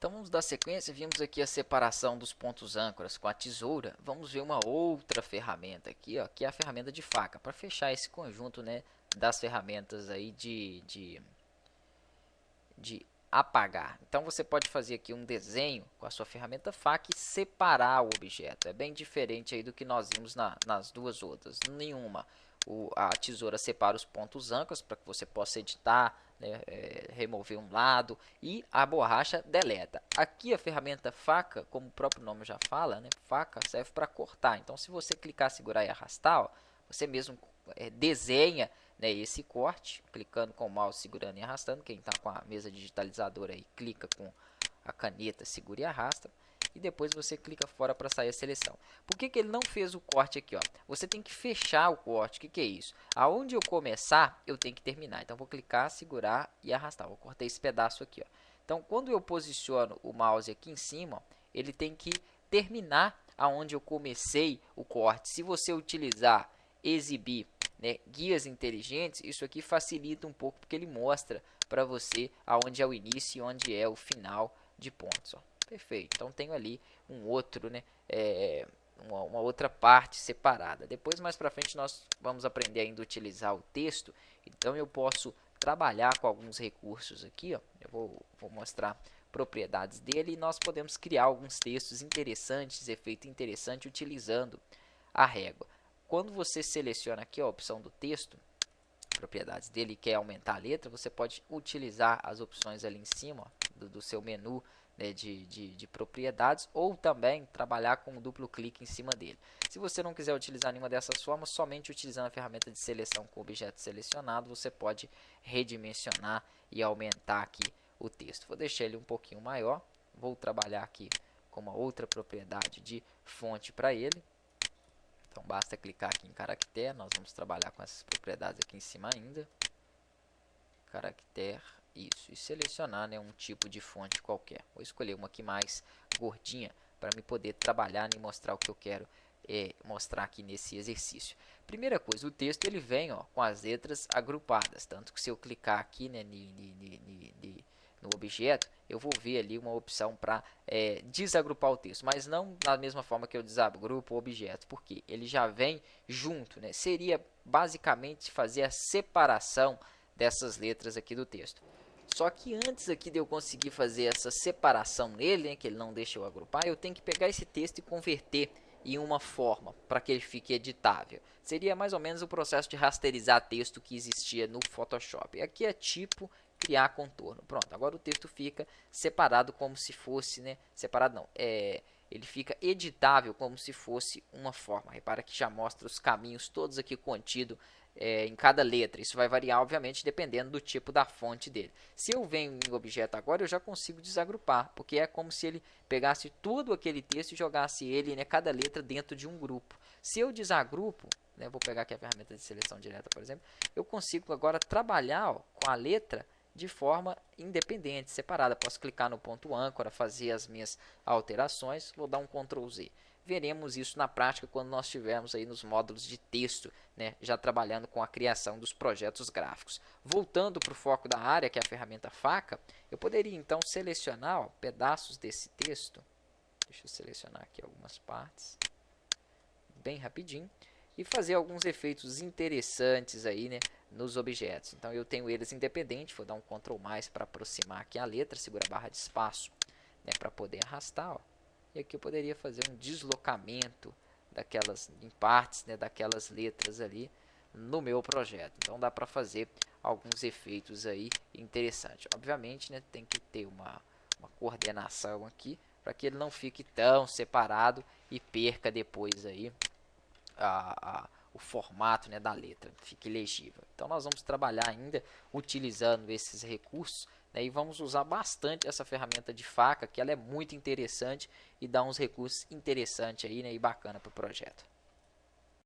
Então vamos dar sequência, vimos aqui a separação dos pontos âncoras com a tesoura. Vamos ver uma outra ferramenta aqui, ó, que é a ferramenta de faca, para fechar esse conjunto, né, das ferramentas aí de apagar. Então você pode fazer aqui um desenho com a sua ferramenta faca e separar o objeto. É bem diferente aí do que nós vimos nas duas outras. Nenhuma. A tesoura separa os pontos âncoras para que você possa editar, né, remover um lado, e a borracha deleta. Aqui a ferramenta faca, como o próprio nome já fala, né, faca serve para cortar. Então se você clicar, segurar e arrastar, ó, você mesmo desenha, né, esse corte, clicando com o mouse, segurando e arrastando. Quem está com a mesa digitalizadora aí, clica com a caneta, segura e arrasta. E depois você clica fora para sair a seleção. Por que ele não fez o corte aqui? Ó? Você tem que fechar o corte. O que é isso? Aonde eu começar, eu tenho que terminar. Então, vou clicar, segurar e arrastar. Vou cortar esse pedaço aqui. Ó. Então, quando eu posiciono o mouse aqui em cima, ó, ele tem que terminar aonde eu comecei o corte. Se você utilizar exibir, né, guias inteligentes, isso aqui facilita um pouco, porque ele mostra para você aonde é o início e onde é o final de pontos. Ó. Perfeito. Então tenho ali um outro, né, uma outra parte separada. Depois, mais para frente, nós vamos aprender ainda a utilizar o texto. Então eu posso trabalhar com alguns recursos aqui. Ó. Eu vou mostrar propriedades dele e nós podemos criar alguns textos interessantes, efeito interessante, utilizando a régua. Quando você seleciona aqui a opção do texto, propriedades dele, e quer aumentar a letra, você pode utilizar as opções ali em cima, ó, do seu menu, né, de propriedades, ou também trabalhar com um duplo clique em cima dele. Se você não quiser utilizar nenhuma dessas formas, somente utilizando a ferramenta de seleção com o objeto selecionado, você pode redimensionar e aumentar aqui o texto. Vou deixar ele um pouquinho maior, vou trabalhar aqui com uma outra propriedade de fonte para ele. Então basta clicar aqui em caractere, nós vamos trabalhar com essas propriedades aqui em cima ainda. Caractere, isso, e selecionar, né, um tipo de fonte qualquer. Vou escolher uma aqui mais gordinha para me poder trabalhar e mostrar o que eu quero mostrar aqui nesse exercício. Primeira coisa, o texto ele vem, ó, com as letras agrupadas, tanto que se eu clicar aqui, né, no objeto, eu vou ver ali uma opção para desagrupar o texto, mas não da mesma forma que eu desagrupo o objeto, porque ele já vem junto, né? Seria basicamente fazer a separação dessas letras aqui do texto. Só que antes aqui de eu conseguir fazer essa separação nele, né, que ele não deixa eu agrupar, eu tenho que pegar esse texto e converter em uma forma para que ele fique editável. Seria mais ou menos o processo de rasterizar texto que existia no Photoshop. Aqui é tipo criar contorno. Pronto, agora o texto fica separado como se fosse, né? Separado não, ele fica editável como se fosse uma forma. Repara que já mostra os caminhos todos aqui contidos em cada letra. Isso vai variar, obviamente, dependendo do tipo da fonte dele. Se eu venho em objeto agora, eu já consigo desagrupar, porque é como se ele pegasse todo aquele texto e jogasse ele, né, cada letra dentro de um grupo. Se eu desagrupo, né, vou pegar aqui a ferramenta de seleção direta, por exemplo, eu consigo agora trabalhar, ó, com a letra de forma independente, separada. Posso clicar no ponto âncora, fazer as minhas alterações, vou dar um Ctrl Z. Veremos isso na prática quando nós estivermos aí nos módulos de texto, né, já trabalhando com a criação dos projetos gráficos. Voltando para o foco da área, que é a ferramenta faca, eu poderia então selecionar, ó, pedaços desse texto. Deixa eu selecionar aqui algumas partes, bem rapidinho, e fazer alguns efeitos interessantes aí, né, nos objetos. Então eu tenho eles independentes, vou dar um Ctrl mais para aproximar aqui a letra, segura a barra de espaço, né, para poder arrastar, ó. E aqui eu poderia fazer um deslocamento daquelas em partes, né, daquelas letras ali no meu projeto. Então dá para fazer alguns efeitos aí interessantes. Obviamente, né, tem que ter uma coordenação aqui para que ele não fique tão separado e perca depois aí o formato, né, da letra, fique legível. Então nós vamos trabalhar ainda utilizando esses recursos, né, e vamos usar bastante essa ferramenta de faca, que ela é muito interessante e dá uns recursos interessantes aí, né, e bacana para o projeto.